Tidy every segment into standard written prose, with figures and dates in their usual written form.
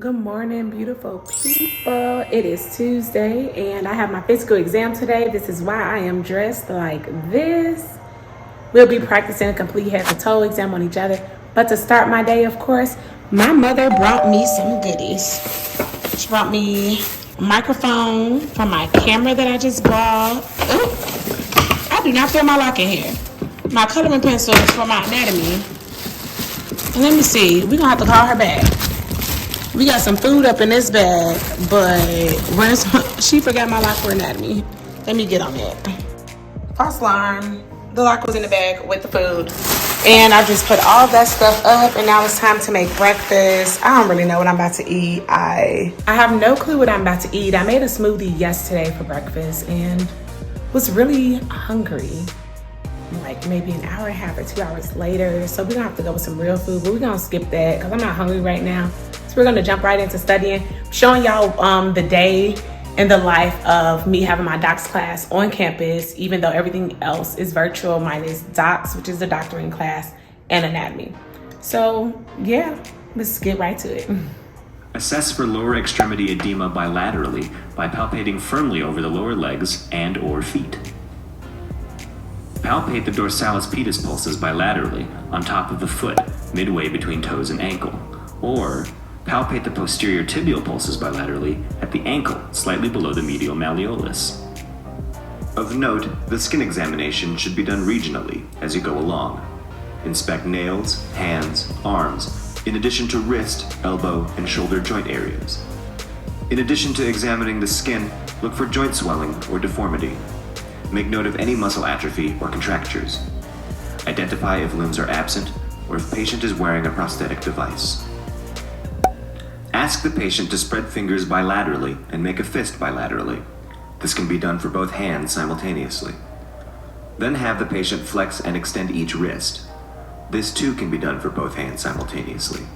Good morning, beautiful people. It is Tuesday and I have my physical exam today. This is why I am dressed like this. We'll be practicing a complete head to toe exam on each other. But to start my day, of course, my mother brought me some goodies. She brought me a microphone for my camera that I just bought. Ooh, I do not feel my lock in here. My coloring pencils for my anatomy. And let me see, we're gonna have to call her back. We got some food up in this bag, but she forgot my lock for anatomy. Let me get on it. False alarm. The lock was in the bag with the food. And I just put all that stuff up, and now it's time to make breakfast. I don't really know what I'm about to eat. I have no clue what I'm about to eat. I made a smoothie yesterday for breakfast and was really hungry. Like maybe an hour and a half or 2 hours later. So we're gonna have to go with some real food, but we're gonna skip that because I'm not hungry right now. So we're gonna jump right into studying, showing y'all the day in the life of me having my docs class on campus, even though everything else is virtual minus docs, which is the doctoring class, and anatomy. So yeah, let's get right to it. Assess for lower extremity edema bilaterally by palpating firmly over the lower legs and or feet. Palpate the dorsalis pedis pulses bilaterally on top of the foot, midway between toes and ankle, or palpate the posterior tibial pulses bilaterally at the ankle, slightly below the medial malleolus. Of note, the skin examination should be done regionally as you go along. Inspect nails, hands, arms, in addition to wrist, elbow, and shoulder joint areas. In addition to examining the skin, look for joint swelling or deformity. Make note of any muscle atrophy or contractures. Identify if limbs are absent or if patient is wearing a prosthetic device. Ask the patient to spread fingers bilaterally and make a fist bilaterally. This can be done for both hands simultaneously. Then have the patient flex and extend each wrist. This too can be done for both hands simultaneously.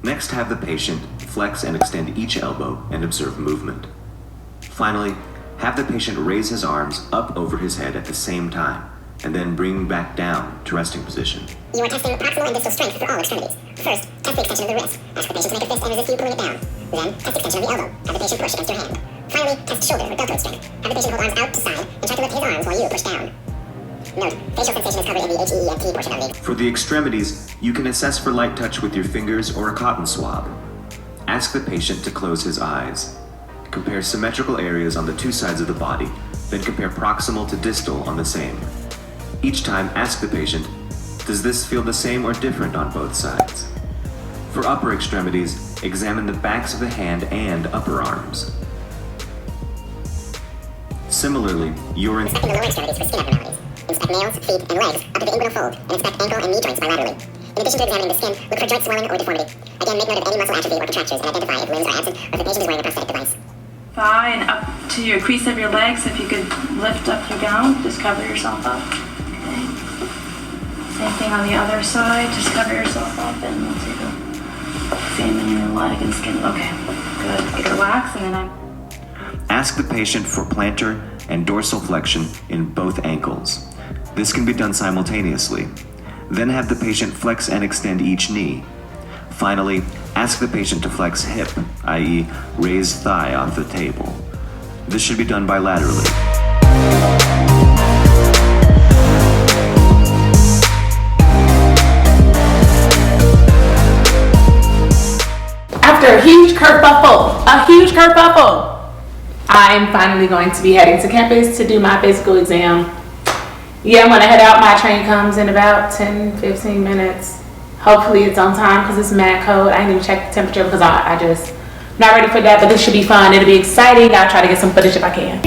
Next, have the patient flex and extend each elbow and observe movement. Finally, have the patient raise his arms up over his head at the same time, and then bring back down to resting position. You are testing proximal and distal strength for all extremities. First, test the extension of the wrist. Ask the patient to make a fist and resist you pulling it down. Then, test extension of the elbow. Have the patient push against your hand. Finally, test shoulder or deltoid strength. Have the patient hold arms out to side and try to lift his arms while you push down. Note, facial sensation is covered in the HEEFT portion of the... For the extremities, you can assess for light touch with your fingers or a cotton swab. Ask the patient to close his eyes. Compare symmetrical areas on the two sides of the body, then compare proximal to distal on the same. Each time, ask the patient, does this feel the same or different on both sides? For upper extremities, examine the backs of the hand and upper arms. Similarly, you're Inspecting the lower extremities for skin abnormalities. Inspect nails, feet, and legs up to the inguinal fold, and inspect ankle and knee joints bilaterally. In addition to examining the skin, look for joint swelling or deformity. Again, make note of any muscle atrophy or contractures and identify if limbs are absent or if the patient is wearing a prosthetic device. Thigh and up to your crease of your legs. If you could lift up your gown, just cover yourself up. Okay. Same thing on the other side. Just cover yourself up and we'll take a examine your leg and skin. Okay, good. Get relaxed and then Ask the patient for plantar and dorsal flexion in both ankles. This can be done simultaneously. Then have the patient flex and extend each knee. Finally, ask the patient to flex hip, i.e. raise thigh off the table. This should be done bilaterally. After a huge kerfuffle, I'm finally going to be heading to campus to do my physical exam. Yeah, I'm gonna head out. My train comes in about 10-15 minutes. Hopefully it's on time because it's mad cold. I didn't even check the temperature because I just not ready for that, but this should be fun. It'll be exciting. I'll try to get some footage if I can.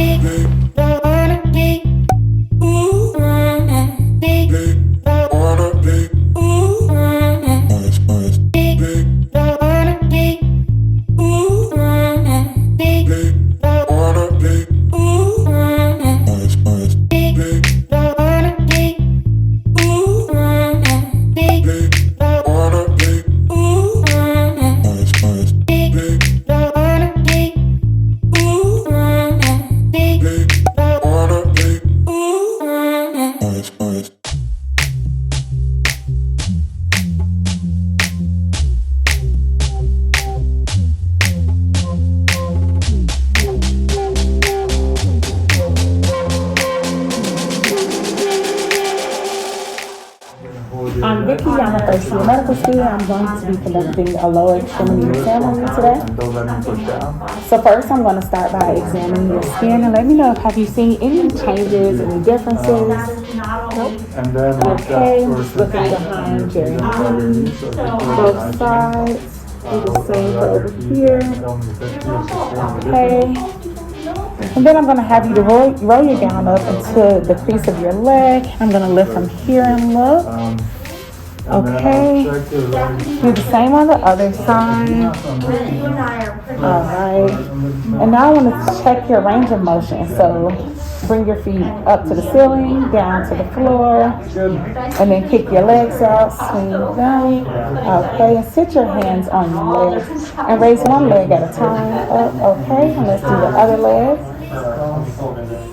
be a medical student. I'm going to be conducting a lower extremity exam on you today. So first I'm going to start by examining your skin and let me know if have you seen any changes, any differences. Nope. Okay, I'm just looking behind your knees, both sides. Do the same over here. Okay. And then I'm going to have you to roll your gown up into the crease of your leg. I'm going to lift from here and look. Okay. Do the same on the other side. Alright. And now I want to check your range of motion. So bring your feet up to the ceiling, down to the floor, and then kick your legs out, swing down. Okay, and sit your hands on your legs and raise one leg at a time up. Okay, and let's do the other leg.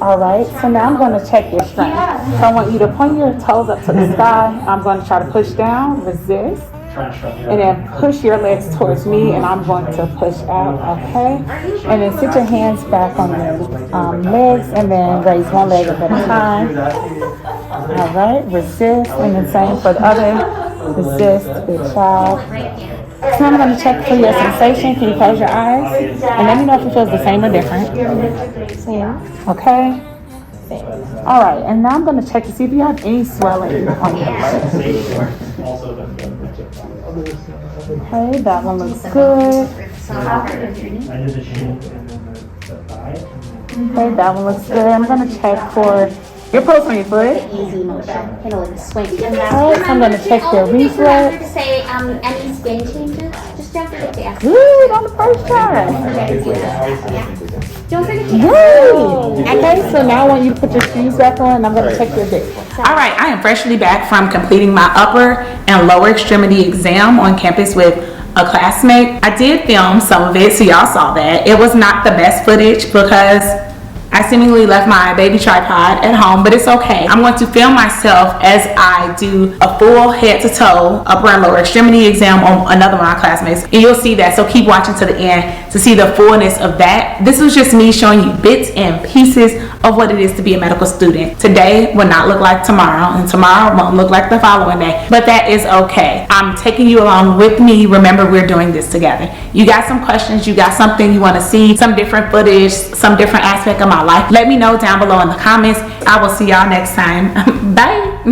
Alright, so now I'm going to check your strength. So I want you to point your toes up to the sky. I'm going to try to push down, resist, and then push your legs towards me, and I'm going to push out, okay? And then sit your hands back on your legs, and then raise one leg at a time. Alright, resist, and then same for the other. Resist, good job. So I'm going to check for your sensation. Can you close your eyes? And let me know if it feels the same or different. Okay? Alright, and now I'm going to check to see if you have any swelling on your legs. Okay, that one looks good. Okay, that one looks good. I'm going to check for your pulse on your foot. Easy motion. Kind of like swing. Alright, so I'm going to check your reflex. To say any skin changes, just don't forget to ask. Good on the first try. Don't forget to ask. Good. Okay, so now I want you to put your shoes back on and I'm going to check your dick. Alright, I am freshly back from completing my upper and lower extremity exam on campus with a classmate. I did film some of it, so y'all saw that. It was not the best footage because I seemingly left my baby tripod at home, but it's okay. I'm going to film myself as I do a full head to toe upper and lower extremity exam on another one of my classmates, and you'll see that. So keep watching to the end to see the fullness of that. This was just me showing you bits and pieces of what it is to be a medical student. Today will not look like tomorrow, and tomorrow won't look like the following day, but that is okay. I'm taking you along with me. Remember, we're doing this together. You got some questions, you got something you want to see, some different footage, some different aspect of my life, let me know down below in the comments. I will see y'all next time. Bye.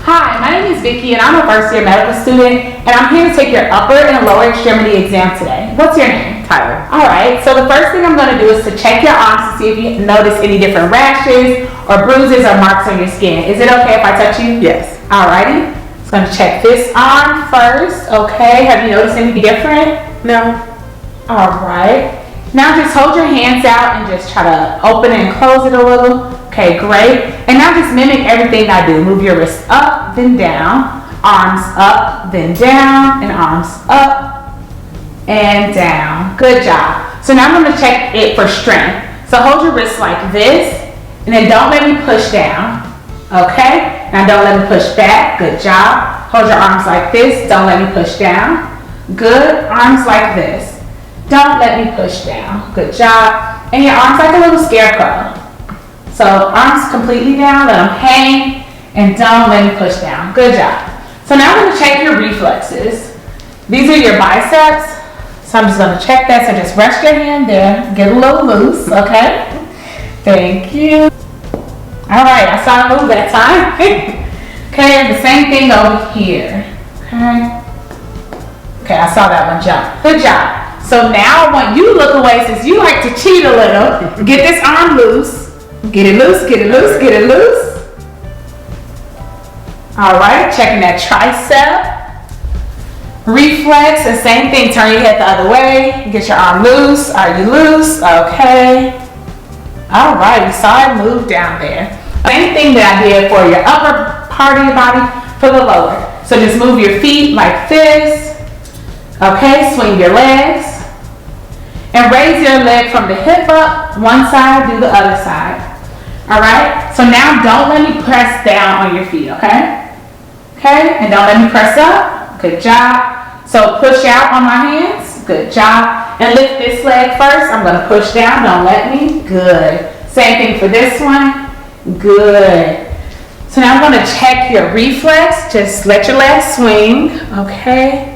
Hi, my name is Vicky and I'm a first year medical student, and I'm here to take your upper and lower extremity exam today. What's your name? Tyler. Alright, so the first thing I'm going to do is to check your arms to see if you notice any different rashes or bruises or marks on your skin. Is it okay if I touch you? Yes. Alrighty. So I'm going to check this arm first. Okay, have you noticed anything different? No. Alright. Now just hold your hands out and just try to open and close it a little. Okay, great. And now just mimic everything I do. Move your wrists up, then down. Arms up, then down. And arms up and down. Good job. So now I'm going to check it for strength. So hold your wrists like this. And then don't let me push down. Okay? Now don't let me push back. Good job. Hold your arms like this. Don't let me push down. Good. Arms like this. Don't let me push down. Good job. And your arms like a little scarecrow. So arms completely down, let them hang, and don't let me push down. Good job. So now I'm going to check your reflexes. These are your biceps. So I'm just going to check that. So just rest your hand there. Get a little loose, okay? Thank you. All right, I saw it move that time. Okay, the same thing over here. Okay, I saw that one jump. Good job. So now I want you to look away since you like to cheat a little. Get this arm loose. Get it loose, get it loose, get it loose. All right, checking that tricep. Reflex, the same thing. Turn your head the other way. Get your arm loose. Are you loose? Okay. All right, we saw it move down there. Same thing that I did for your upper part of your body for the lower. So just move your feet like this. Okay, swing your legs. And raise your leg from the hip up, one side, do the other side. All right, so now don't let me press down on your feet, okay? Okay, and don't let me press up. Good job. So push out on my hands. Good job. And lift this leg first. I'm going to push down. Don't let me. Good. Same thing for this one. Good. So now I'm gonna check your reflex. Just let your legs swing, okay?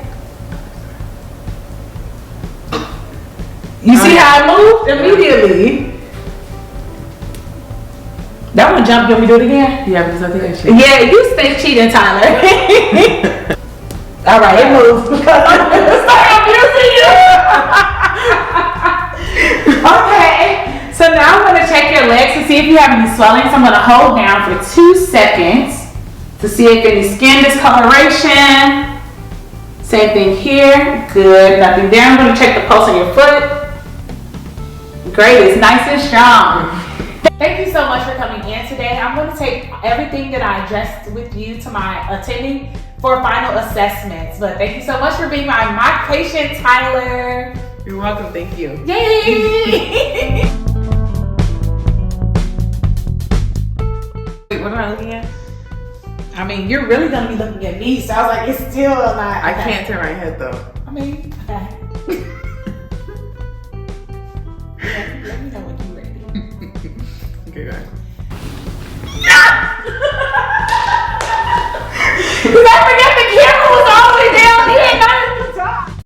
You see how I moved immediately? That one jump, you want me to do it again? Yeah, because I think I should. Yeah, you stay cheating, Tyler. All right, it moved. Start abusing you. Okay, so now I'm gonna check your legs to see if you have any swelling. So I'm gonna hold down for 2 seconds to see if any skin discoloration. Same thing here. Good, nothing there. I'm gonna check the pulse on your foot. Great, it's nice and strong. Thank you so much for coming in today. I'm going to take everything that I addressed with you to my attending for final assessments. But thank you so much for being my mock patient, Tyler. You're welcome, thank you. Yay! Wait, what am I looking at? I mean, you're really going to be looking at me, so I was like, it's still not. I can't turn my head though. I mean, okay.